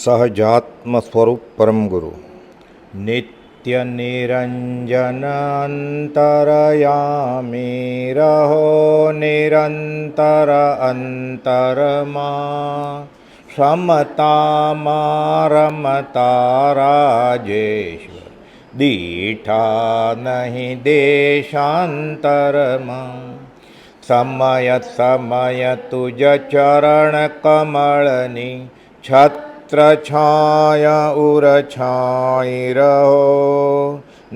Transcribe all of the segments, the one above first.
સહજાત્મ સ્વરૂપ પરમ ગુરુ નિત્ય નિરંજન અંતરયામી રહો નિરંતર અંતરમાં સમતામાં રમતા રાજેશ્વર દીઠા નહીં દેશાંતરમાં સમય સમય તુજ ચરણ કમળની છત્ર છાયા ઉર છાઈ રહો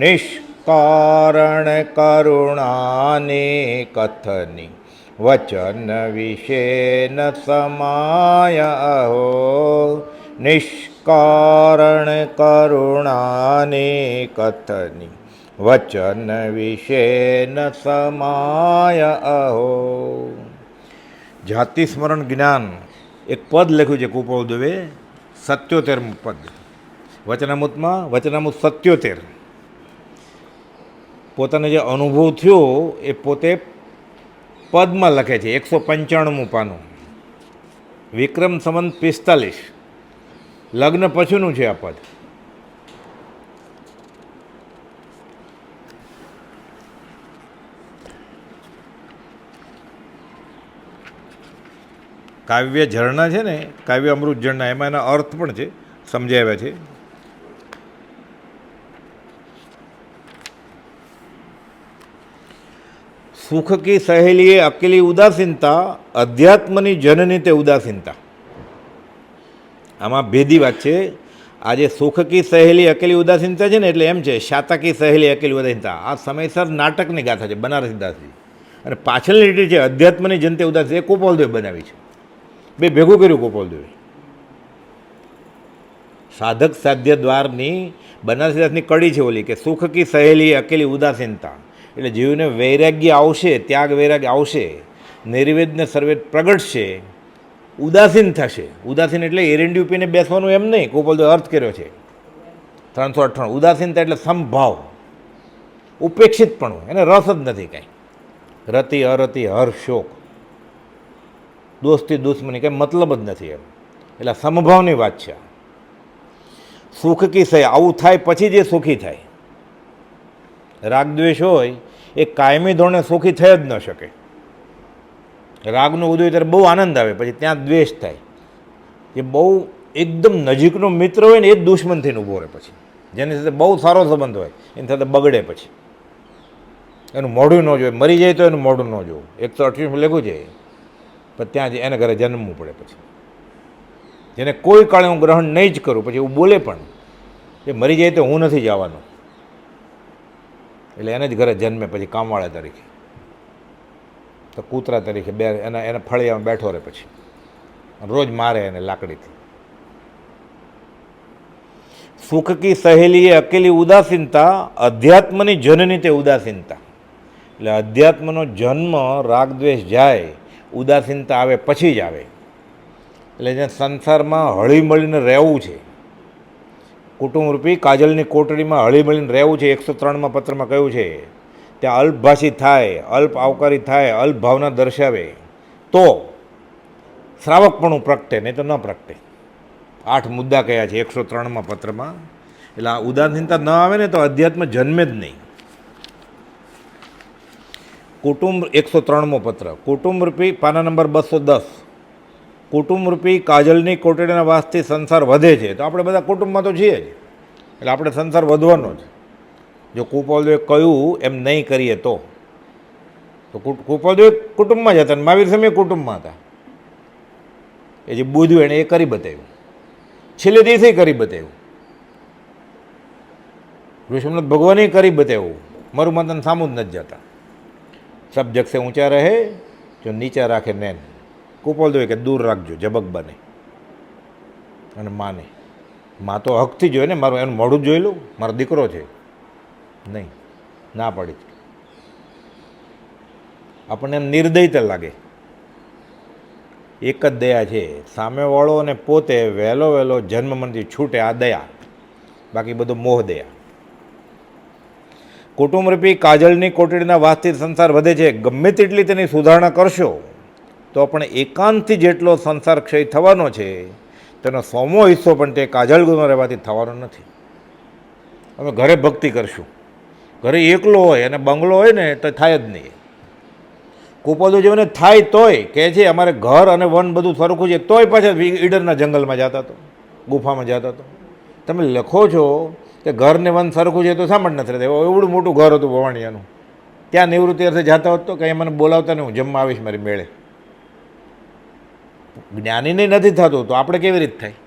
નિષ્કારણ કરુણાને કથની વચન વિશે ન સમાય અહો નિષ્કારણ કરુણાને કથની વચન વિશે ન સમાય અહો. જાતિ સ્મરણ જ્ઞાન એક પદ લખ્યું છે કુપોદેવે, 77મું પદ વચનામૃતમાં, વચનામૃત 77. પોતાને જે અનુભવ થયો એ પોતે પદમાં લખે છે. 195મું પાનું, વિક્રમ સંવત 45, લગ્ન પછીનું છે આ પદ. કાવ્ય ઝરણા છે ને, કાવ્ય અમૃત ઝરણા, એમાં એના અર્થ પણ છે, સમજાવ્યા છે. સુખ કી સહેલી અકેલી ઉદાસીનતા, અધ્યાત્મની જનની તે ઉદાસીનતા. આમાં ભેદી વાત છે. આજે સુખ કી સહેલી અકેલી ઉદાસીનતા છે ને, એટલે એમ છે શાતા કી સહેલી અકેલી ઉદાસીનતા. આ સમયસર નાટકની ગાથા છે બનારસીદાસજી, અને પાછળની લીટી છે અધ્યાત્મની જનતે ઉદાસી. એ કુપોલદેવે બનાવી છે, બે ભેગું કર્યું કુપોલદેવે. સાધક સાધ્ય દ્વારની બનારસીદાસની કડી છે ઓલી, કે સુખ કી સહેલી અકેલી ઉદાસીનતા. એટલે જીવને વૈરાગ્ય આવશે, ત્યાગ વૈરાગ્ય આવશે, નિર્વેદને સર્વેદ પ્રગટશે, ઉદાસીન થશે. ઉદાસીન એટલે એરંડી પીને બેસવાનું એમ નહીં, કુપોલદેવે અર્થ કર્યો છે 398. ઉદાસીનતા એટલે સમભાવ, ઉપેક્ષિતપણું, એને રસ જ નથી કાંઈ. રતિ અરતિ હર શોક, દોસ્તી દુશ્મની કંઈ મતલબ જ નથી એમ. એટલે સમભાવની વાત છે. સુખ કી સહી, આવું થાય પછી જે સુખી થાય. રાગદ્વેષ હોય એ કાયમી ધોરણે સુખી થઈ જ ન શકે. રાગનું ઉદય ત્યારે બહુ આનંદ આવે, પછી ત્યાં દ્વેષ થાય. એ બહુ એકદમ નજીકનો મિત્ર હોય ને એ જ દુશ્મન થઈને ઊભો રહે. પછી જેની સાથે બહુ સારો સંબંધ હોય એની સાથે બગડે. પછી એનું મોઢું ન જોવે, મરી જાય તો એનું મોઢું ન જોવું. 128 લખ્યું છે. પણ ત્યાં જ એને ઘરે જન્મવું પડે. પછી જેને કોઈ કાળે હું ગ્રહણ નહીં જ કરું, પછી એવું બોલે પણ એ મરી જાય તો હું નથી જવાનું, એટલે એને જ ઘરે જન્મે. પછી કામવાળા તરીકે, તો કૂતરા તરીકે બે એના ફળિયામાં બેઠો રહે. પછી રોજ મારે એને લાકડીથી. સુખ કી સહેલી એ અકેલી ઉદાસીનતા, અધ્યાત્મની જનની તે ઉદાસીનતા. એટલે અધ્યાત્મનો જન્મ રાગદ્વેષ જાય, ઉદાસીનતા આવે પછી જ આવે. એટલે જે સંસારમાં હળી મળીને રહેવું છે, કુટુંબરૂપી કાજલની કોટડીમાં હળી મળીને રહેવું છે. 103માં પત્રમાં કહ્યું છે, ત્યાં અલ્પભાષી થાય, અલ્પ આવકારી થાય, અલ્પ ભાવના દર્શાવે તો શ્રાવકપણું પ્રગટે, નહીં તો ન પ્રગટે. 8 મુદ્દા કયા છે 103માં પત્રમાં. એટલે આ ઉદાસીનતા ન આવે ને તો અધ્યાત્મ જન્મે જ નહીં. કુટુંબ 103મો પત્ર, કુટુંબરૂપી, પાના નંબર 210. કુટુંબરૂપી કાજલની કોટડીના વાસથી સંસાર વધે છે. તો આપણે બધા કુટુંબમાં તો છીએ જ, એટલે આપણે સંસાર વધવાનો જ. જો કુપોલદેવે કહ્યું એમ નહીં કરીએ તો કુપોલદેવ કુટુંબમાં જ હતા, અને મહાવીર સ્વામી કુટુંબમાં હતા. એ જે બુધ્યું એણે એ કરી બતાવ્યું, છેલ્લે દિવસે કરી બતાવ્યું. ઋષિમનાથ ભગવાને કરી બતાવ્યું. મારું માતાને સામું જ નથી જતા. સબ જગ સે ઊંચા રહે જો નીચા રાખે નૈન. કુપોલદેવે કે દૂર રાખજો જબક બને. અને માને, માં તો હકથી જોઈએ ને, મારું એનું મોઢું જોઈ લઉં, મારો દીકરો છે, નહીં, ના પાડી. આપણને એમ નિર્દયતા લાગે. એક જ દયા છે, સામેવાળો અને પોતે વહેલો વહેલો જન્મ મનથી છૂટે, આ દયા. બાકી બધું મોહ દયા. કુટુંબરૂપી કાજલની કોટડીના વાસથી સંસાર વધે છે. ગમે તેટલી તેની સુધારણા કરશો તો પણ એકાંતથી જેટલો સંસાર ક્ષય થવાનો છે તેનો 100મો હિસ્સો પણ તે કાજલગુમાં રહેવાથી થવાનો નથી. અમે ઘરે ભક્તિ કરશું, ઘરે એકલો હોય અને બંગલો હોય ને તો થાય જ નહીં. કુપોદો જેમને થાય તોય કહે છે અમારે ઘર અને વન બધું સરખું છે, તોય પાછા ઈડરના જંગલમાં જતા હતો, ગુફામાં જતા હતો. તમે લખો છો કે ઘર ને વન સરખું છે તો શા માટે નથી રહેતા? એવડું મોટું ઘર હતું ભવાણિયાનું, ત્યાં નિવૃત્તિ અર્થે જતા હોત તો કંઈ મને બોલાવતા નહીં, હું જમવા આવીશ મારી મેળે. જ્ઞાનીને નથી થતું તો આપણે કેવી રીતે થાય?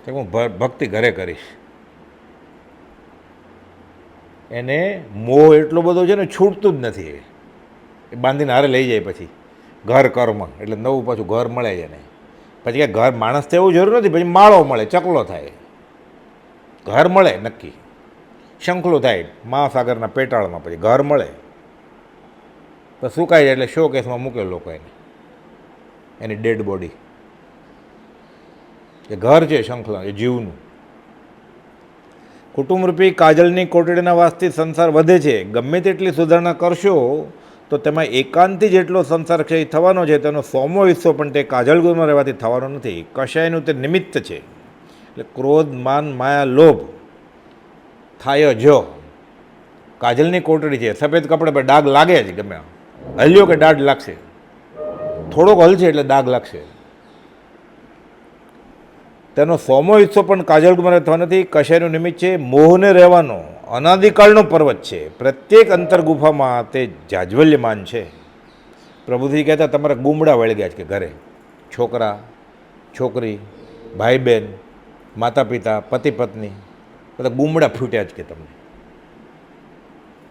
કે હું ભક્તિ ઘરે કરીશ. એને મોહ એટલો બધો છે ને, છૂટતું જ નથી. એ બાંધીને હારે લઈ જાય પછી ઘર કર્મ, એટલે નવું પાછું ઘર મળે છે ને. પછી કે ઘર માણસ તો એવું જરૂર નથી, પછી માળો મળે, ચકલો થાય, ઘર મળે નક્કી, શંખલું થાય મહાસાગરના પેટાળમાં, પછી ઘર મળે તો સુકાઈ જાય એટલે શો કેસમાં મૂકે લોકો એને, એની ડેડ બોડી. એ ઘર છે શંખલા, એ જીવનું. કુટુંબરૂપી કાજલની કોટડીના વાસથી સંસાર વધે છે. ગમે તેટલી સુધારણા કરશો તો તેમાં એકાંતિ જેટલો સંસાર ક્ષય થવાનો છે, તેનો 100મો હિસ્સો પણ તે કાજલગુમાં રહેવાથી થવાનો નથી. કશાયનું તે નિમિત્ત છે. એટલે ક્રોધ, માન, માયા, લોભ થાય જો. કાજલની કોટડી છે, સફેદ કપડે પર ડાઘ લાગે જ, ગમે હલ્યો કે દાઢ લાગશે, થોડોક હલશે એટલે દાગ લાગશે. તેનો 100મો હિસ્સો પણ કાજલગુમાં થવા નથી. કશાયનું નિમિત્ત છે. મોહને રહેવાનો અનાદિકાળનો પર્વત છે. પ્રત્યેક અંતર ગુફામાં તે જાજ્વલ્યમાન છે. પ્રભુજી કહેતા તમારા ગુમડા વળી છે કે ઘરે છોકરા છોકરી, ભાઈ બહેન, માતા પિતા, પતિ પત્ની, બધા ગુમડા ફૂટ્યા જ કે તમને.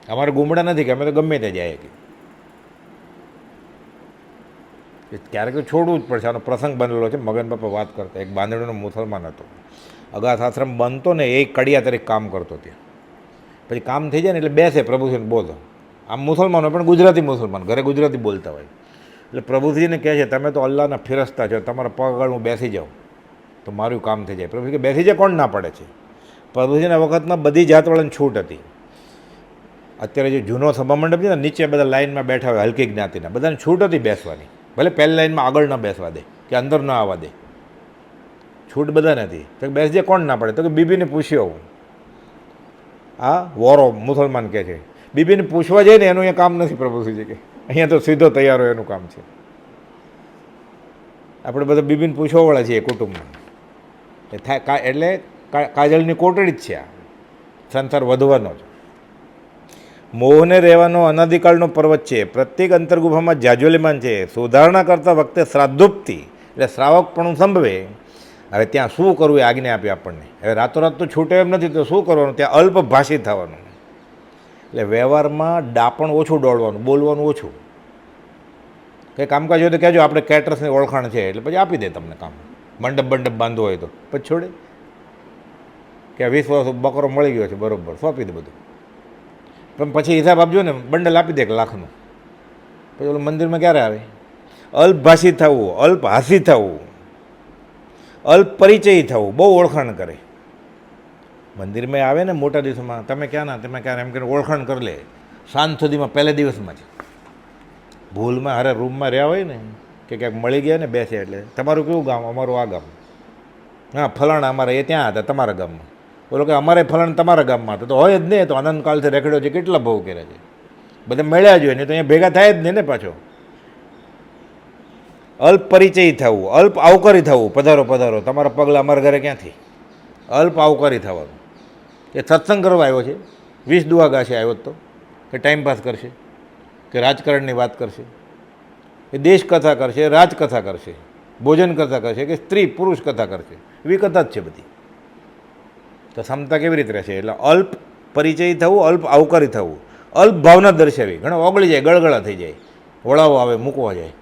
અમારે ગુમડા નથી કે અમે તો ગમે ત્યાં જાય કે ક્યારેક છોડવું જ પડશે. આનો પ્રસંગ બનેલો છે. મગન બાપા વાત કરતા, એક બાંધણીનો મુસલમાન હતો, અગાથ આશ્રમ બનતો ને એ કડિયા તરીકે કામ કરતો ત્યાં. પછી કામ થઈ જાય ને એટલે બેસે પ્રભુજીને બોલો. આમ મુસલમાનો પણ ગુજરાતી મુસલમાન, ઘરે ગુજરાતી બોલતા હોય. એટલે પ્રભુજીને કહે છે તમે તો અલ્લાહના ફિરસ્તા છો, તમારા પગ આગળ હું બેસી જાઉં તો મારું કામ થઈ જાય. પ્રભુજી કે બેસી જાય, કોણ ના પડે છે? પ્રભુજીના વખતમાં બધી જાતવાળાની છૂટ હતી. અત્યારે જે જૂનો સભા મંડપ છે ને, નીચે બધા લાઇનમાં બેઠા હોય હલકી જ્ઞાતિના, બધાને છૂટ હતી બેસવાની. ભલે પહેલી લાઈનમાં આગળ ન બેસવા દે કે અંદર ન આવવા દે, છૂટ બધા નથી. તો બેસજે, કોણ ના પડે? તો કે બીબીને પૂછ્યો. આ વોરો મુસલમાન કહે છે બીબીને પૂછવા જાય ને એનું અહીંયા કામ નથી. પ્રભુજી કે અહીંયા તો સીધો તૈયાર હોય એનું કામ છે. આપણે બધા બીબીને પૂછવાવાળા છીએ કુટુંબમાં. એ થાય એટલે કાજલની કોટડી જ છે આ, સંસાર વધવાનો જ. મોહને રહેવાનો અનાદિકાળનો પર્વત છે. પ્રત્યેક અંતર્ગુફામાં જાજ્વલ્યમાન છે. સુધારણા કરતા વખતે શ્રાદ્ધોક્તિ એટલે શ્રાવકપણું સંભવે. હવે ત્યાં શું કરવું એ આજ્ઞા આપી આપણને. હવે રાતોરાત તો છૂટે એમ નથી, તો શું કરવાનું? ત્યાં અલ્પભાષી થવાનું. એટલે વ્યવહારમાં ડાપણ ઓછું દોડવાનું, બોલવાનું ઓછું. કંઈ કામકાજ હોય તો કહેજો, આપણે કેટરસની ઓળખાણ છે એટલે પછી આપી દે તમને કામ. મંડપ બંડપ બાંધવો હોય તો પછી છોડે કે 20 વર્ષ બકરો મળી ગયો છે, બરાબર, સોંપી દે બધું. પણ પછી હિસાબ આપજો ને, બંડલ આપી દે 1 લાખનું. પછી ઓલું મંદિરમાં ક્યારે આવે? અલ્પભાષી થવું, અલ્પહાસી થવું, અલ્પ પરિચય થવું, બહુ ઓળખાણ કરે. મંદિરમાં આવે ને મોટા દિવસોમાં, તમે ક્યાં ના, તમે ક્યાં, એમ કરીને ઓળખાણ કરી લે. સાંજ સુધીમાં પહેલે દિવસમાં જ ભૂલમાં હારે રૂમમાં રહ્યા હોય ને કે ક્યાંક મળી ગયા ને બેસે એટલે તમારું કેવું ગામ? અમારું આ ગામ. હા ફલાણા અમારે એ ત્યાં હતા તમારા ગામમાં. બોલો કે અમારે ફલાણા તમારા ગામમાં હતા. તો હોય જ નહીં, તો આનંદકાલથી રેખડ્યો છે, કેટલા ભાવ કર્યા છે, બધા મળ્યા જ હોય ને, તો અહીંયા ભેગા થાય જ નહીં ને પાછો. અલ્પ પરિચય થવું, અલ્પ આવકારી થવું. પધારો પધારો, તમારા પગલા અમારા ઘરે ક્યાંથી? અલ્પ આવકારી થવાનું. એ સત્સંગ કરવા આવ્યો છે, 20 દુઆ ગાશે આવ્યો તો કે ટાઈમપાસ કરશે, કે રાજકારણની વાત કરશે, એ દેશ કથા કરશે, રાજકથા કરશે, ભોજન કથા કરશે, કે સ્ત્રી પુરુષ કથા કરશે. એવી કથા જ છે બધી. તો ક્ષમતા કેવી રીતે રહેશે? એટલે અલ્પ પરિચય થવું, અલ્પ આવકારી થવું, અલ્પ ભાવના દર્શાવી. ઘણા ઓગળી જાય, ગળગળા થઈ જાય, વળાવો આવે, મૂકવા જાય,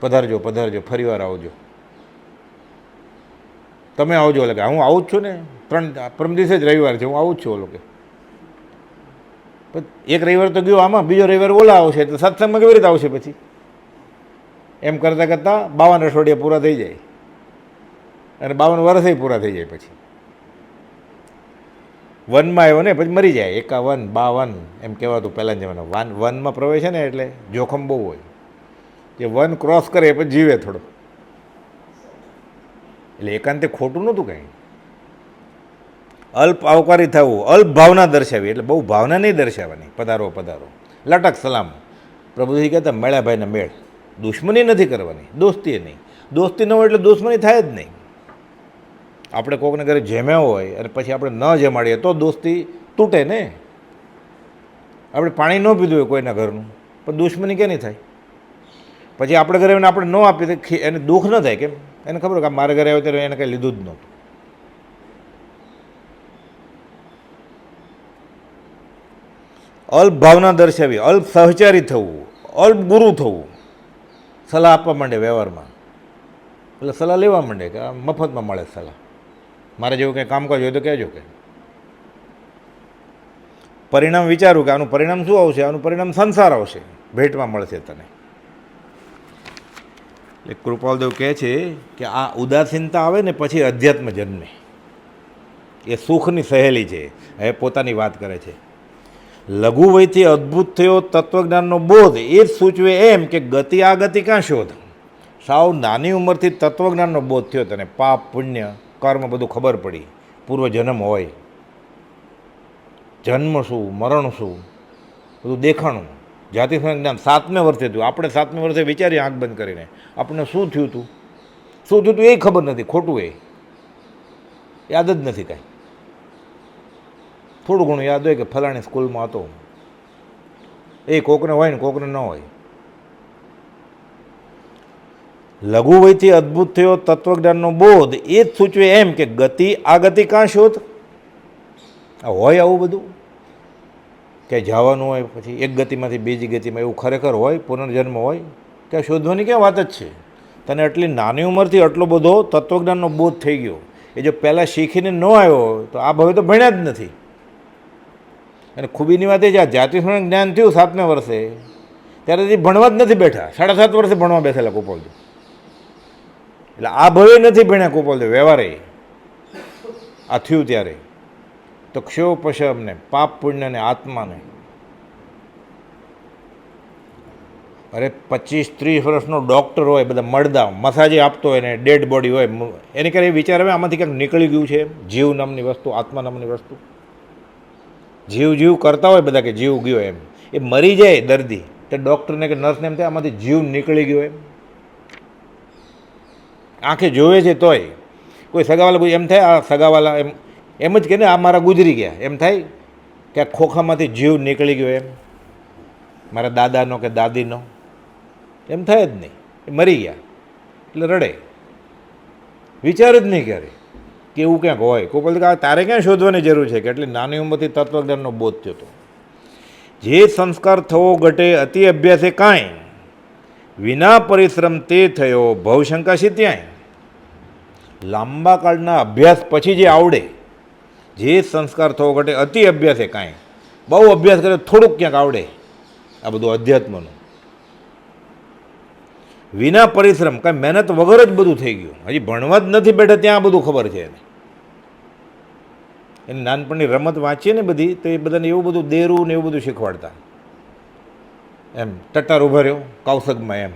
પધારજો પધારજો, ફરીવાર આવજો, તમે આવજો. એટલે કે હું આવું જ છું ને, પરમ દિવસે જ રવિવાર છે, હું આવું જ છું. ઓલો કે એક રવિવાર તો ગયો આમાં, બીજો રવિવાર ઓલા આવશે, તો સત્સંગમાં કેવી રીતે આવશે પછી? એમ કરતાં કરતાં 52 અઠવાડિયા પૂરા થઈ જાય અને 52 વર્ષે પૂરા થઈ જાય. પછી વનમાં આવ્યો ને પછી મરી જાય. 51, 52 એમ કહેવાતું પહેલાં જમાના. વનમાં પ્રવેશે ને એટલે જોખમ બહુ હોય. જે વન ક્રોસ કરે એ પછી જીવે થોડો. એટલે એકાંતે ખોટું નહોતું કંઈ. અલ્પ આવકારી થવું, અલ્પ ભાવના દર્શાવી, એટલે બહુ ભાવના નહીં દર્શાવવાની. પધારો પધારો, લટક સલામ. પ્રભુજી કહેતા મેળા ભાઈને મેળ, દુશ્મની નથી કરવાની, દોસ્તી નહીં. દોસ્તી ન હોય એટલે દુશ્મની થાય જ નહીં. આપણે કોકને ઘરે જેમ્યા હોય અને પછી આપણે ન જમાડીએ તો દોસ્તી તૂટે ને. આપણે પાણી ન પીધું હોય કોઈના ઘરનું, પણ દુશ્મની ક્યાં નહીં થાય? પછી આપણે ઘરે આવીને આપણે ન આપીએ તો એને દુઃખ ન થાય. કેમ? એને ખબર કે મારા ઘરે આવ્યો ત્યારે એને કંઈ લીધું જ નહોતું. અલ્પ ભાવના દર્શાવી, અલ્પ સહચારી થવું, અલ્પ ગુરુ થવું. સલાહ આપવા માંડે વ્યવહારમાં, એટલે સલાહ લેવા માંડે કે આ મફતમાં મળે સલાહ. મારે જેવું કંઈ કામકાજ હોય તો કહેજો. કે પરિણામ વિચારું કે આનું પરિણામ શું આવશે? આનું પરિણામ સંસાર આવશે, ભેટમાં મળશે તને. એટલે કૃપાલદેવ કહે છે કે આ ઉદાસીનતા આવે ને પછી અધ્યાત્મ જન્મે. એ સુખની સહેલી છે. હવે પોતાની વાત કરે છે. લઘુ વયથી અદ્ભુત થયો તત્વજ્ઞાનનો બોધ એ જ સૂચવે એમ કે ગતિ આ ગતિ કાં શોધ. સાવ નાની ઉંમરથી તત્વજ્ઞાનનો બોધ થયો તને. પાપ પુણ્ય કર્મ બધું ખબર પડી. પૂર્વજન્મ હોય, જન્મ શું, મરણ શું, બધું દેખાણું. જાતિ જ્ઞાન 7મે વર્ષે થયું. આપણે 7મે વર્ષે વિચારીએ આંખ બંધ કરીને આપણને શું થયું હતું, શું થયું હતું એ ખબર નથી. ખોટું એ યાદ જ નથી કાંઈ. થોડું ઘણું યાદ હોય કે ફલાણી સ્કૂલમાં હતો. એ કોકને હોય ને કોકને ન હોય. લઘુ વયથી અદ્ભુત થયો તત્વજ્ઞાનનો બોધ એ જ સૂચવે એમ કે ગતિ આ ગતિ કાં શોધ. હોય આવું બધું કે જવાનું હોય પછી એક ગતિમાંથી બીજી ગતિમાં, એવું ખરેખર હોય? પુનર્જન્મ હોય કે શોધવાની ક્યાં વાત જ છે? તને આટલી નાની ઉંમરથી આટલો બધો તત્વજ્ઞાનનો બોધ થઈ ગયો. એ જો પહેલાં શીખીને ન આવ્યો તો આ ભવે તો ભણ્યા જ નથી. અને ખૂબીની વાત એ છે, આ જાતિસ્મરણ જ્ઞાન થયું 7મે વર્ષે, ત્યારે હજી ભણવા જ નથી બેઠા. 7.5 વર્ષે ભણવા બેસેલા ગોપાલદેવ. એટલે આ ભવે નથી ભણ્યા ગોપાલદેવ. વ્યવહારે આ થયું ત્યારે તો ક્ષોપશમને, પાપ પુણ્યને, આત્માને. અરે 25-30 વર્ષનો ડૉક્ટર હોય, બધા મળદા મસાજી આપતો હોય ને ડેડ બોડી હોય, એને ક્યારે વિચાર આવે આમાંથી ક્યાંક નીકળી ગયું છે જીવ નામની વસ્તુ, આત્મા નામની વસ્તુ. જીવ જીવ કરતા હોય બધા કે જીવ ગયો એમ. એ મરી જાય દર્દી તો ડૉક્ટરને કે નર્સને એમ થાય આમાંથી જીવ નીકળી ગયો એમ. આંખે જોવે છે તોય કોઈ સગાવાલા એમ થાય આ સગાવાલા એમ જ કે ને આ મારા ગુજરી ગયા, એમ થાય કે આ ખોખામાંથી જીવ નીકળી ગયો એમ. મારા દાદાનો કે દાદીનો એમ થાય જ નહીં. એ મરી ગયા એટલે રડે. વિચાર જ નહીં ક્યારે કે એવું ક્યાંક હોય. કોઈ બોલતું તારે ક્યાં શોધવાની જરૂર છે કે એટલી નાની ઉંમરથી તત્વજ્ઞાનનો બોધ થયો હતો. જે સંસ્કાર થવો ઘટે અતિ અભ્યાસે કાંઈ, વિના પરિશ્રમ તે થયો ભવશંકાશી ત્યાંય. લાંબા કાળના અભ્યાસ પછી જે આવડે, જે સંસ્કાર થવો ઘટે અતિ અભ્યાસે કાંઈ. બહુ અભ્યાસ કરે થોડુંક ક્યાંક આવડે આ બધું અધ્યાત્મનું. વિના પરિશ્રમ, કાંઈ મહેનત વગર જ બધું થઈ ગયું. હજી ભણવા જ નથી બેઠા ત્યાં બધું ખબર છે એને. એની નાનપણની રમત વાંચીએ ને બધી, તો એ બધાને એવું બધું દેરું ને એવું બધું શીખવાડતા. એમ ટટ્ટાર ઉભા રહ્યો કૌશકમાં, એમ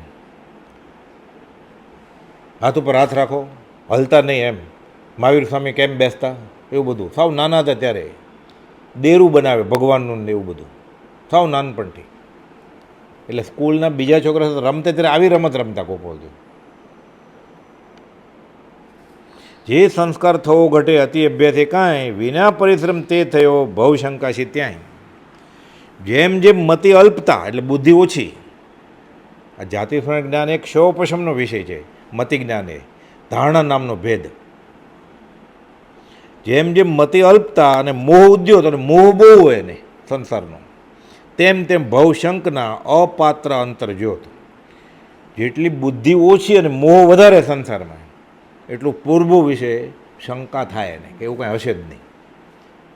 હાથ ઉપર હાથ રાખો, હલતા નહીં, એમ મહાવીર સ્વામી કેમ બેસતા, એવું બધું. સાવ નાના હતા ત્યારે દેરું બનાવે ભગવાનનું ને એવું બધું, સાવ નાનપણથી. એટલે સ્કૂલના બીજા છોકરા સાથે રમતા ત્યારે આવી રમત રમતા ગોપાલજી. જે સંસ્કાર થવો ઘટે અતિ અભ્યાસે કાંઈ, વિના પરિશ્રમ તે થયો ભવશંકાશી ત્યાંય. જેમ જેમ મતિ અલ્પતા એટલે બુદ્ધિ ઓછી. આ જાતિસ્મરણ જ્ઞાન એક ક્ષોપશમનો વિષય છે. મતિ જ્ઞાન એ ધારણા નામનો ભેદ. જેમ જેમ મતિ અલ્પતા અને મોહ ઉદ્યોત, અને મોહ બહુ હોય ને સંસારનો, તેમ તેમ ભવશંકના અપાત્ર અંતર જ્યોત. જેટલી બુદ્ધિ ઓછી અને મોહ વધારે સંસારમાં, એટલું પૂર્વ વિશે શંકા થાય ને કે એવું કાંઈ હશે જ નહીં.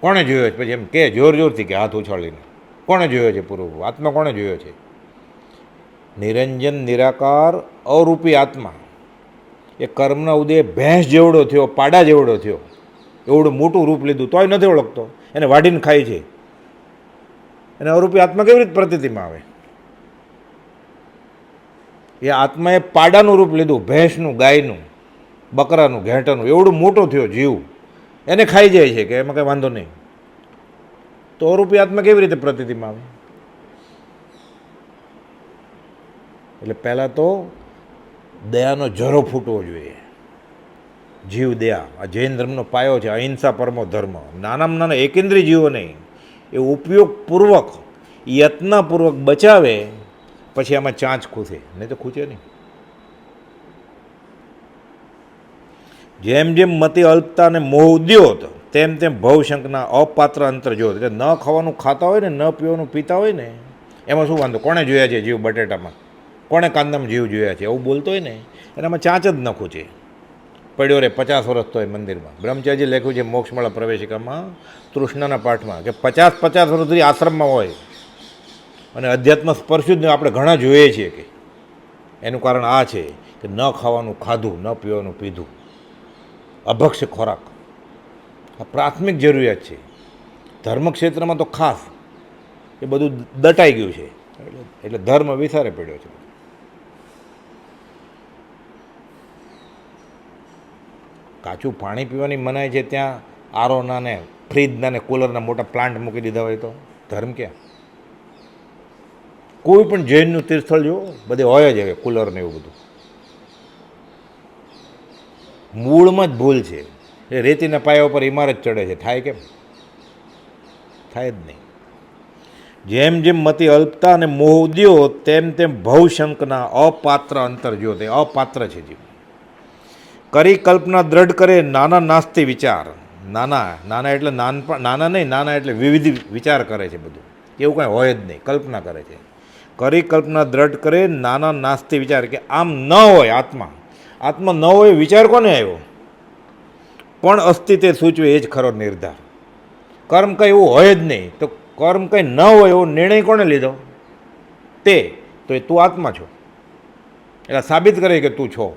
કોણે જોયો છે? પછી એમ કે જોર જોરથી કે હાથ ઉછાળીને કોણે જોયો છે પૂર્વ? આત્મા કોણે જોયો છે? નિરંજન નિરાકાર અરૂપી આત્મા. એ કર્મના ઉદય ભેંસ જેવડો થયો, પાડા જેવડો થયો, એવડું મોટું રૂપ લીધું તોય નથી ઓળખતો. એને વાઢીને ખાય છે. એને અરૂપી આત્મા કેવી રીતે પ્રતીતિમાં આવે? એ આત્માએ પાડાનું રૂપ લીધું, ભેંસનું, ગાયનું. બકરાનું ઘેટાનું એવડું મોટો થયો જીવ, એને ખાઈ જાય છે કે એમાં કંઈ વાંધો નહીં, તો અરૂપી આત્મા કેવી રીતે પ્રતીતિમાં આવે? એટલે પહેલાં તો દયાનો ઝરો ફૂટવો જોઈએ. જીવ દયા, આ જૈન ધર્મનો પાયો છે. અહિંસા પરમો ધર્મ. નાનામાં નાના એકેન્દ્રીય જીવો નહીં, એ ઉપયોગપૂર્વક યત્નપૂર્વક બચાવે, પછી આમાં ચાંચ ખૂંચે, નહીં તો ખૂંચે નહીં. જેમ જેમ મતિ અલ્પતા અને મોહ ઉદ્યોત, તેમ તેમ ભવશંકના અપાત્ર અંતર જોત. એટલે ન ખાવાનું ખાતા હોય ને, ન પીવાનું પીતા હોય ને, એમાં શું વાંધો? કોણે જોયા છે જીવ બટેટામાં? કોણે કાંદામાં જીવ જોયા છે? એવું બોલતો હોય ને, એનામાં ચાંચ જ ન ખૂંચે. પડ્યો રે 50 વર્ષ તો એ મંદિરમાં. બ્રહ્મચારી લખ્યું છે મોક્ષમાળા પ્રવેશિકામાં, તૃષ્ણાના પાઠમાં, કે 50 વર્ષ સુધી આશ્રમમાં હોય અને અધ્યાત્મ સ્પર્શ્યું જ નહીં. આપણે ઘણા જોઈએ છીએ કે એનું કારણ આ છે કે ન ખાવાનું ખાધું, ન પીવાનું પીધું, અભક્ષ્ય ખોરાક. આ પ્રાથમિક જરૂરિયાત છે. ધર્મક્ષેત્રમાં તો ખાસ એ બધું દટાઈ ગયું છે, એટલે ધર્મ વિસારે પડ્યો છે. કાચું પાણી પીવાની મનાય છે, ત્યાં આરોના ને ફ્રીજના ને કુલરના મોટા પ્લાન્ટ મૂકી દીધા હોય તો ધર્મ ક્યાં? કોઈ પણ જૈનનું તીર્થસ્થળ જો બધે હોય જ હવે કુલર ને એવું બધું. મૂળમાં જ ભૂલ છે. એ રેતીના પાયા ઉપર ઇમારત ચડે છે, થાય કેમ? થાય જ નહીં. જેમ જેમ મતિ અલ્પતા અને મોહ ઉદ્યો, તેમ તેમ ભવશંકના અપાત્ર અંતર જો. તે અપાત્ર છે જીવ. કરી કલ્પના દ્રઢ કરે નાના નાસ્તી વિચાર. નાના એટલે નાના નહીં, નાના એટલે વિવિધ વિચાર કરે છે બધું. એવું કાંઈ હોય જ નહીં, કલ્પના કરે છે. કરી કલ્પના દ્રઢ કરે નાના નાસ્તી વિચાર, કે આમ ન હોય આત્મા. આત્મા ન હોય વિચાર કોને આવ્યો? પણ અસ્તિત્વ સૂચવે એ જ ખરો નિર્ધાર. કર્મ કંઈ એવું હોય જ નહીં, તો કર્મ કંઈ ન હોય એવો નિર્ણય કોણે લીધો? તે તો એ તું આત્મા છો. એટલે સાબિત કરે કે તું છો.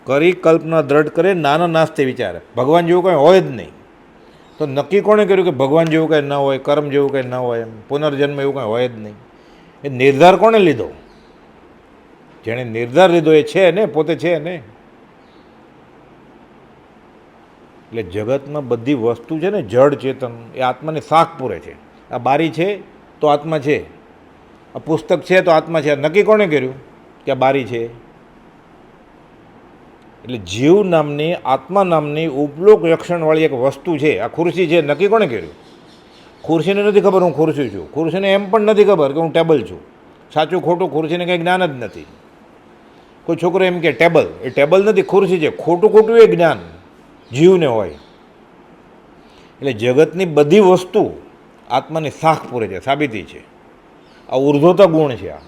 કરી કલ્પના દ્રઢ કરે નાના નાસ્તે વિચાર. ભગવાન જેવું કંઈ હોય જ નહીં, તો નક્કી કોણે કર્યું કે ભગવાન જેવું કંઈ ન હોય, કર્મ જેવું કંઈ ન હોય, એમ પુનર્જન્મ એવું કંઈ હોય જ નહીં? એ નિર્ધાર કોણે લીધો? જેણે નિર્ધાર લીધો એ છે ને, પોતે છે ને. એટલે જગતમાં બધી વસ્તુ છે ને, જડ ચેતન, એ આત્માને શાખ પૂરે છે. આ બારી છે તો આત્મા છે, આ પુસ્તક છે તો આત્મા છે. નક્કી કોણે કર્યું કે આ બારી છે? એટલે જીવ નામની, આત્મા નામની ઉપલોક લક્ષણવાળી એક વસ્તુ છે. આ ખુરશી છે, નક્કી કોણે કર્યું? ખુરશીને નથી ખબર હું ખુરશી છું. ખુરશીને એમ પણ નથી ખબર કે હું ટેબલ છું. સાચું ખોટું ખુરશીને કંઈ જ્ઞાન જ નથી. કોઈ છોકરો એમ કે ટેબલ, એ ટેબલ નથી, ખુરશી છે. ખોટું ખોટું એ જ્ઞાન જીવને હોય. એટલે જગતની બધી વસ્તુ આત્માની શાખ પૂરે છે, સાબિતી છે. આ ઉર્ધ્વતા ગુણ છે. આ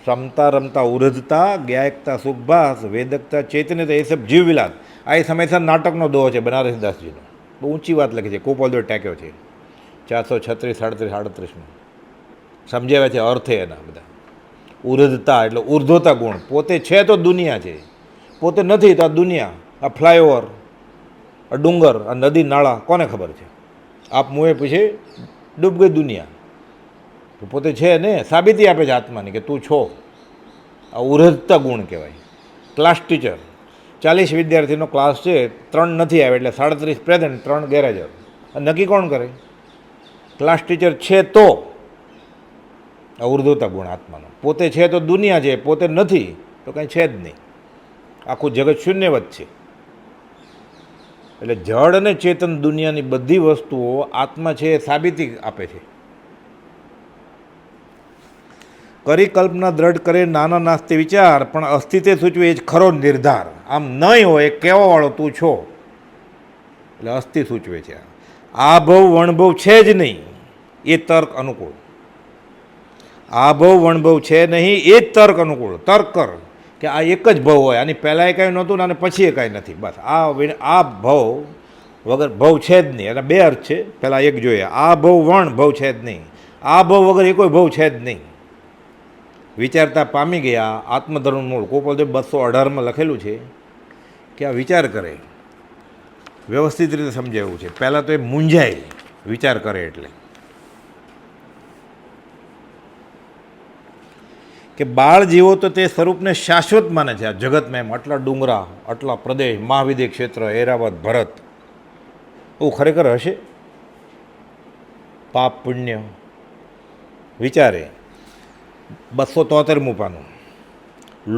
સમતા રમતા ઉરધતા, જ્ઞાયકતા સુખભાસ, વેદકતા ચૈતન્યતા, એ સબ જીવ વિલાસ. આ એ સમયસર નાટકનો દોહ છે બનારસદાસજીનો. બહુ ઊંચી વાત લખી છે, કોપોલદો ટેક્યો છે 436, 37, 38માં. સમજાવ્યા છે અર્થે એના બધા. ઉરધતા એટલે ઉર્ધ્વતા ગુણ. પોતે છે તો દુનિયા છે, પોતે નથી તો આ દુનિયા, આ ફ્લાયઓવર, આ ડુંગર, આ નદી નાળા કોને ખબર છે? આપ મુએ પૂછે ડૂબ ગઈ દુનિયા. તો પોતે છે ને, સાબિતી આપે છે આત્માની કે તું છો. આ ઉરધતા ગુણ કહેવાય. ક્લાસ ટીચર, 40 વિદ્યાર્થીનો ક્લાસ છે, 3 નથી આવે એટલે 37 પ્રેઝન્ટ, 3 ગેરહાજર. નક્કી કોણ કરે? ક્લાસ ટીચર છે તો. આ ઉર્ધ્વતા ગુણ આત્માનો. પોતે છે તો દુનિયા છે, પોતે નથી તો કંઈ છે જ નહીં. આખું જગત શૂન્યવત છે. એટલે જળ અને ચેતન દુનિયાની બધી વસ્તુઓ આત્મા છે એ સાબિતી આપે છે. કરી કલ્પના દ્રઢ કરે નાના નાસ્તે વિચાર, પણ અસ્તિત્વ સૂચવે એ જ ખરો નિર્ધાર. આમ નહીં હોય કહેવાવાળો તું છો, એટલે અસ્થિ સૂચવે છે. આ ભવ વણભવ છે જ નહીં, એ તર્ક અનુકૂળ. આ ભવ વણભવ છે નહીં, એ જ તર્ક અનુકૂળ. તર્ક કર કે આ એક જ ભવ હોય, આની પહેલાં એ કાંઈ નહોતું ને આને પછી એ કાંઈ નથી. બસ આ ભવ વગર ભવ છે જ નહીં. એના 2 અર્થ છે, પહેલાં એક જોઈએ. આ ભવ વણ ભવ છે જ નહીં, આ ભવ વગર એ કોઈ ભવ છે જ નહીં. વિચારતા પામી ગયા આત્મધર્મ મૂળ. કોપોલદેવ 218માં લખેલું છે કે આ વિચાર કરે, વ્યવસ્થિત રીતે સમજાવ્યું છે. પહેલાં તો એ મૂંઝાય વિચાર કરે એટલે કે બાળ જીવો તો તે સ્વરૂપને શાશ્વત માને છે આ જગતમાં. એમ આટલા ડુંગરા, આટલા પ્રદેશ, મહાવિદ્ય ક્ષેત્ર, ઐરાવત, ભરત, એવું ખરેખર હશે? પાપ પુણ્ય વિચારે. 273મું પાનું.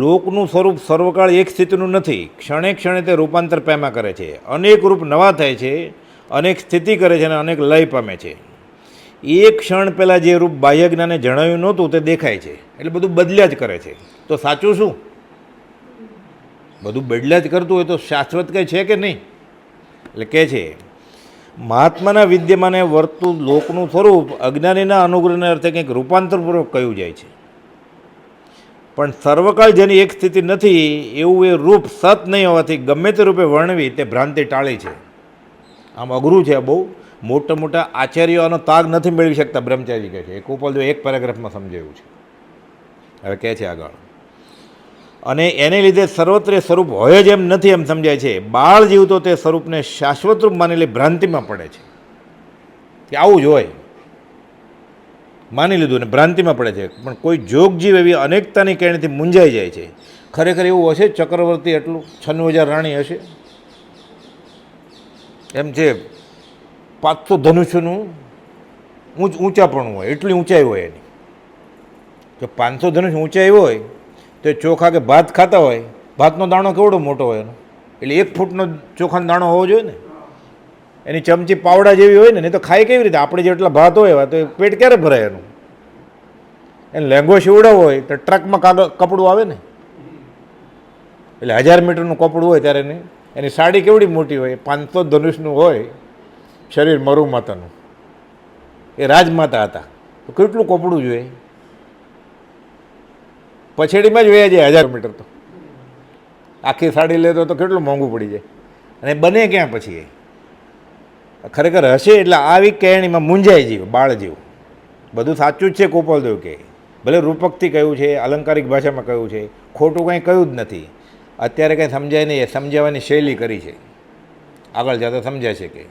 લોકનું સ્વરૂપ સર્વકાળ એક સ્થિતિનું નથી, ક્ષણે ક્ષણે તે રૂપાંતર પામ્યા કરે છે. અનેક રૂપ નવા થાય છે, અનેક સ્થિતિ કરે છે અને અનેક લય પામે છે. એક ક્ષણ પહેલાં જે રૂપ બાહ્ય જ્ઞાને જણાવ્યું નહોતું તે દેખાય છે. એટલે બધું બદલ્યા જ કરે છે. તો સાચું શું? બધું બદલ્યા જ કરતું હોય તો શાશ્વત કંઈ છે કે નહીં? એટલે કહે છે મહાત્માના વિદ્યમાને વર્તું લોકનું સ્વરૂપ અજ્ઞાનીના અનુગ્રહને અર્થે કંઈક રૂપાંતરપૂર્વક કહ્યું જાય છે. પણ સર્વકાળ જેની એક સ્થિતિ નથી એવું એ રૂપ સત નહીં હોવાથી ગમે તે રૂપે વર્ણવી તે ભ્રાંતિ ટાળી છે. આમ અઘરું છે. બહુ મોટા મોટા આચાર્યો આનો તાગ નથી મેળવી શકતા. બ્રહ્મચારી કહે છે. એક ઉપલદેવ એક પેરેગ્રાફમાં સમજાવ્યું છે. હવે કહે છે આગળ, અને એને લીધે સર્વત્ર સ્વરૂપ હોય જ એમ નથી એમ સમજાય છે. બાળ જીવતો તે સ્વરૂપને શાશ્વત રૂપ માનેલી ભ્રાંતિમાં પડે છે કે આવું જ હોય, માની લીધું ને ભ્રાંતિમાં પડે છે. પણ કોઈ જોગ જીવ એવી અનેકતાની કેણીથી મૂંઝાઈ જાય છે. ખરેખર એવું હશે? ચક્રવર્તી એટલું 96,000 રાણી હશે? એમ છે 500 ધનુષ્યનું ઊંચાપણું હોય, એટલી ઊંચાઈ હોય એની. જો 500 ધનુષ્ય ઊંચાઈ હોય તો એ ચોખા કે ભાત ખાતા હોય, ભાતનો દાણો કેવડો મોટો હોય એનો? એટલે 1 ફૂટનો ચોખાનો દાણો હોવો જોઈએ ને. એની ચમચી પાવડા જેવી હોય ને, નહીં તો ખાય કેવી રીતે? આપણે જેટલા ભાત હોય એવા તો એ પેટ ક્યારે ભરાય એનું? એને લેંગો સીવડાવો હોય તો ટ્રકમાં કપડું આવે ને. એટલે 1000 મીટરનું કપડું હોય ત્યારે એની સાડી કેવડી મોટી હોય? 500 ધનુષનું હોય શરીર મરુ માતાનું. એ રાજમાતા હતા તો કેટલું કપડું જોઈએ? પછેડીમાં જ વયા જાય 1000 મીટર તો. આખી સાડી લેતો તો કેટલું મોંઘું પડી જાય. અને બને ક્યાં પછી એ? ખરેખર હશે એટલે આવી કેણીમાં મૂંઝાઈ જીવ, બાળ જીવ. બધું સાચું જ છે. ગોપાલદેવ કે ભલે રૂપકથી કહ્યું છે, અલંકારિક ભાષામાં કહ્યું છે, ખોટું કંઈ કહ્યું જ નથી. અત્યારે કંઈ સમજાય નહીં, એ સમજાવવાની શૈલી કરી છે. આગળ જતાં સમજાય છે કે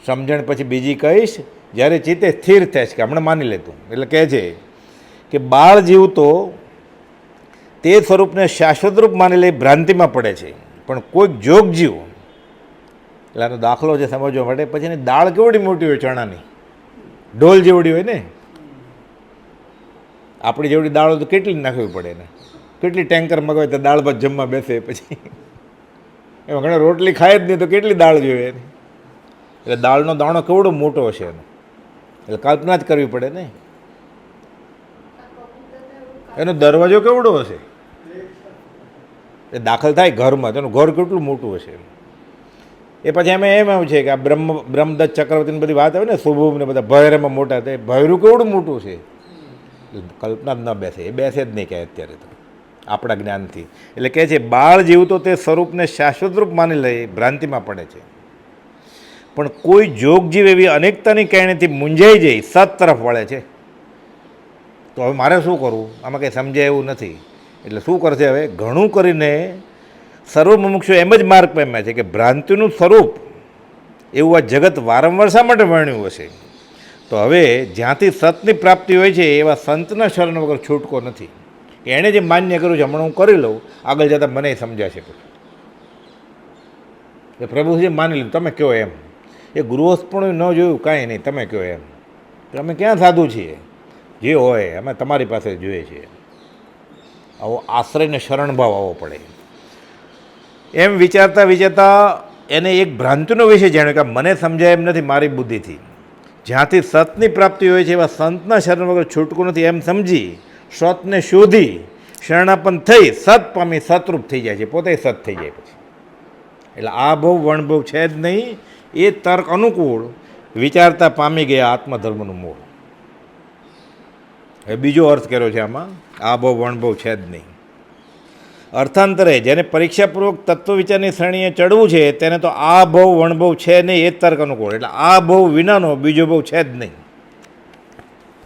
સમજણ પછી બીજી કહીશ જ્યારે ચિત્તે સ્થિર થાય છે કે હમણાં માની લેતું. એટલે કહે છે કે બાળ જીવ તો તે સ્વરૂપને શાશ્વત રૂપ માની લઈ ભ્રાંતિમાં પડે છે. પણ કોઈક જોગ જીવ, એટલે આનો દાખલો છે સમજવા માટે. પછી એની દાળ કેવડી મોટી હોય? ચણાની ઢોલ જેવડી હોય ને. આપણી જેવડી દાળ તો કેટલી નાખવી પડે એને? કેટલી ટેન્કર મગાવે તો દાળ ભાત જમવા બેસે પછી એમાં ઘણા રોટલી ખાય જ નહીં તો કેટલી દાળ જોઈએ એની? એટલે દાળનો દાણો કેવડો મોટો હશે એનો? એટલે કલ્પના જ કરવી પડે ને. એનો દરવાજો કેવડો હશે? એ દાખલ થાય ઘરમાં તો એનું ઘર કેટલું મોટું હશે? એ પછી એમ એવું છે કે આ બ્રહ્મદત્ત ચક્રવર્તીની બધી વાત આવે ને, શુભમ ને બધા ભૈરમાં મોટા, તે ભૈરું કેવડું મોટું છે? કલ્પના જ ન બેસે. એ બેસે જ નહીં ક્યાંય અત્યારે તો આપણા જ્ઞાનથી. એટલે કહે છે બાળ જીવ તો તે સ્વરૂપને શાશ્વત રૂપ માની લઈ ભ્રાંતિમાં પડે છે. પણ કોઈ જોગ જીવ એવી અનેકતાની કેણીથી મૂંઝાઈ જઈ સત તરફ વળે છે. તો હવે મારે શું કરવું? આમાં કંઈ સમજાય એવું નથી. એટલે શું કરશે હવે? ઘણું કરીને સર્વ મુમુક્ષુ એમ જ માર્ગ પામ્યા છે કે ભ્રાંતિનું સ્વરૂપ એવું આ જગત વારંવાર શા માટે વર્ણ્યું હશે? તો હવે જ્યાંથી સતની પ્રાપ્તિ હોય છે એવા સંતના શરણ વગર છૂટકો નથી. એણે જે માન્ય કર્યું છે હમણાં હું કરી લઉં, આગળ જતાં મને સમજાશે કે પ્રભુજી માની લીધું, તમે કહો એમ. એ ગૃહસ્થ પણ ન જોયું, કાંઈ નહીં, તમે કહો એમ. તો અમે ક્યાં સાધુ છીએ? જે હોય અમે તમારી પાસે જોઈએ છીએ. આવો આશ્રયને શરણભાવ આવવો પડે. એમ વિચારતા વિચારતા એને એક ભ્રાંતિનો વિષય જાણ્યો કે મને સમજાય એમ નથી મારી બુદ્ધિથી. જ્યાંથી સતની પ્રાપ્તિ હોય છે એવા સંતના શરણ વગર છૂટકું નથી એમ સમજી સતને શોધી શરણાપન્ન થઈ સત પામી સતરૂપ થઈ જાય છે. પોતે સત થઈ જાય પછી. એટલે આ ભવ વણભવ છે જ નહીં. એ તર્ક અનુકૂળ વિચારતા પામી ગયા આત્મધર્મનું મૂળ. એ બીજો અર્થ કર્યો છે આમાં. આ ભવ વણભવ છે જ નહીં. અર્થાંતરે જેને પરીક્ષાપૂર્વક તત્વ વિચારની શ્રેણીએ ચડવું છે તેને તો આ ભવ વણભવ છે નહીં. એ તર્ક અનુકૂળ. એટલે આ ભવ વિનાનો બીજો ભવ છે જ નહીં.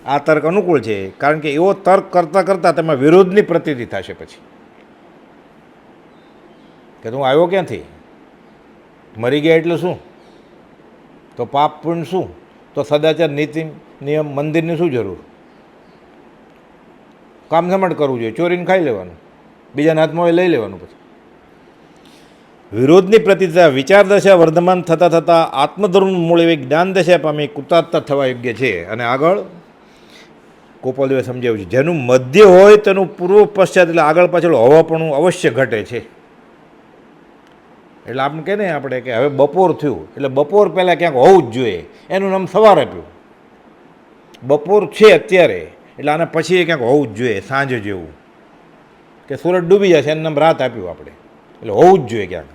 આ તર્ક અનુકૂળ છે કારણ કે એવો તર્ક કરતાં કરતાં તેમાં વિરોધની પ્રતીતિ થશે પછી કે તું આવ્યો ક્યાંથી? મરી ગયા એટલે શું? તો પાપ પુણ્ય શું? તો સદાચાર નીતિ નિયમ મંદિરની શું જરૂર? કામ સમાટ કરવું જોઈએ, ચોરીને ખાઈ લેવાનું, બીજાના હાથમાં હોય લઈ લેવાનું. પછી વિરોધની પ્રતિતા વિચારદશા વર્ધમાન થતાં થતાં આત્મધર્મનું મૂળ એવી જ્ઞાન દશા પામી કૃતાર્થતા થવા યોગ્ય છે. અને આગળ ગોપાલદેવે સમજાવ્યું છે, જેનું મધ્ય હોય તેનું પૂર્વ પશ્ચાત એટલે આગળ પાછળ હોવાપણું અવશ્ય ઘટે છે. એટલે આપણે કહે ને આપણે કે હવે બપોર થયું એટલે બપોર પહેલાં ક્યાંક હોવું જ જોઈએ, એનું નામ સવાર આપ્યું. બપોર છે અત્યારે એટલે આને પછી ક્યાંક હોવું જ જોઈએ, સાંજ જેવું કે સૂરજ ડૂબી જશે એનું નામ રાત આપ્યું આપણે. એટલે હોવું જ જોઈએ ક્યાંક.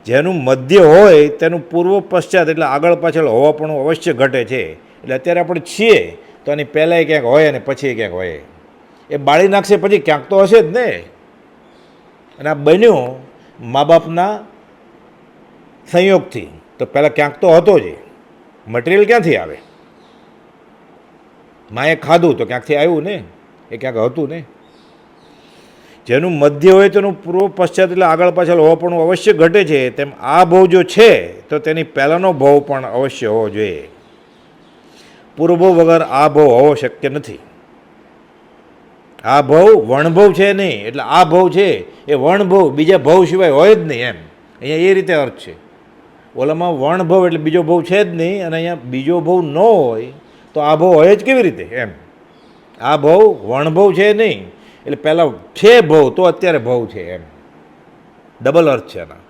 જેનું મધ્ય હોય તેનું પૂર્વ પશ્ચાત એટલે આગળ પાછળ હોવાપણું અવશ્ય ઘટે છે. એટલે અત્યારે આપણે છીએ તો એની પહેલાંય ક્યાંક હોય અને પછી ક્યાંક હોય. એ બાળી નાખશે પછી ક્યાંક તો હશે જ ને. અને આ બન્યું મા બાપના સંયોગથી, તો પહેલાં ક્યાંક તો હતો જ. મટિરિયલ ક્યાંથી આવે? માએ ખાધું તો ક્યાંકથી આવ્યું ને, એ ક્યાંક હતું ને. જેનું મધ્ય હોય તેનું પૂર્વ પશ્ચાત એટલે આગળ પાછળ હોવાપણું અવશ્ય ઘટે છે. તેમ આ ભાવ જો છે તો તેની પહેલાંનો ભાવ પણ અવશ્ય હોવો જોઈએ. પૂર્વભાવ વગર આ ભાવ હોવો શક્ય નથી. આ ભાવ વણભાવ છે નહીં, એટલે આ ભાવ છે એ વણભાવ બીજા ભાવ સિવાય હોય જ નહીં એમ. અહીંયા એ રીતે અર્થ છે. ઓલામાં વણભાવ એટલે બીજો ભાવ છે જ નહીં, અને અહીંયા બીજો ભાવ ન હોય તો આ ભાવ હોય જ કેવી રીતે એમ. આ ભાવ વણભાવ છે નહીં એટલે પહેલાં છે ભાવ તો અત્યારે ભાવ છે એમ. ડબલ અર્થ છે એના.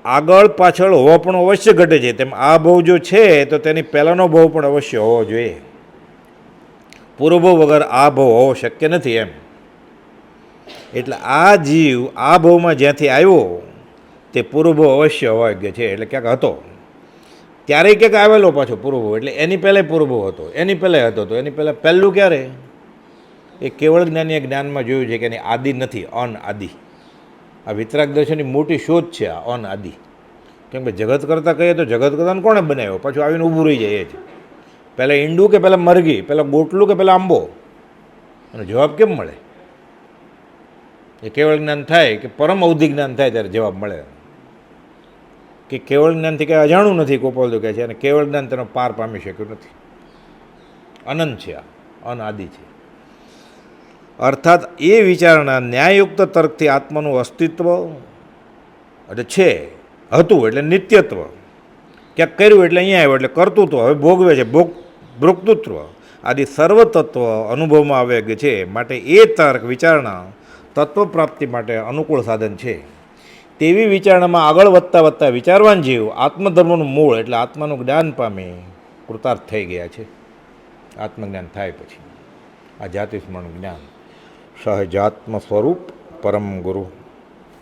આગળ પાછળ હોવો પણ અવશ્ય ઘટે છે. તેમ આ ભાવ જો છે તો તેની પહેલાંનો ભાવ પણ અવશ્ય હોવો જોઈએ. પૂર્વભાવ વગર આ ભાવ હોવો શક્ય નથી એમ. એટલે આ જીવ આ ભાવમાં જ્યાંથી આવ્યો તે પૂર્વભાવ અવશ્ય હોવા યોગ્ય છે. એટલે ક્યાંક હતો ત્યારે ક્યાંક આવેલો પાછો પૂર્વભાવ, એટલે એની પહેલાં પૂર્વભાવ હતો, એની પહેલાં હતો. તો એની પહેલાં પહેલું ક્યારે? એ કેવળ જ્ઞાનીય જ્ઞાનમાં જોયું છે કે એની આદિ નથી, અનઆદિ. આ વિતરાગ દર્શનની મોટી શોધ છે આ અનઆદિ. કેમ કે જગત કરતાં કહીએ તો જગત કરતાં કોણે બનાવ્યો? પાછું આવીને ઊભું રહી જાય એ જ. પહેલાં ઈંડું કે પહેલાં મરઘી, પહેલાં ગોટલું કે પહેલાં આંબો? અને જવાબ કેમ મળે? એ કેવળ જ્ઞાન થાય કે પરમ અવધિ જ્ઞાન થાય ત્યારે જવાબ મળે. કે કેવળ જ્ઞાનથી કંઈ અજાણું નથી, ગોપાલદેવ કહે છે, અને કેવળ જ્ઞાન તેનો પાર પામી શક્યું નથી. અનંત છે આ, અનઆદિ છે. અર્થાત એ વિચારણા ન્યાયયુક્ત તર્કથી આત્માનું અસ્તિત્વ એટલે છે, હતું એટલે નિત્યત્વ, ક્યાંક કર્યું એટલે અહીંયા આવ્યો એટલે કર્તૃત્વ, હવે ભોગવે છે ભોક્તૃત્વ આદિ સર્વતત્વ અનુભવમાં આવે છે. માટે એ તર્ક વિચારણા તત્વ પ્રાપ્તિ માટે અનુકૂળ સાધન છે. તેવી વિચારણામાં આગળ વધતા વધતા વિચારવાન જીવ આત્મધર્મનું મૂળ એટલે આત્માનું જ્ઞાન પામી કૃતાર્થ થઈ ગયા છે. આત્મજ્ઞાન થાય પછી આ જાતિ સ્મરણ જ્ઞાન સહજાત્મ સ્વરૂપ પરમ ગુરુ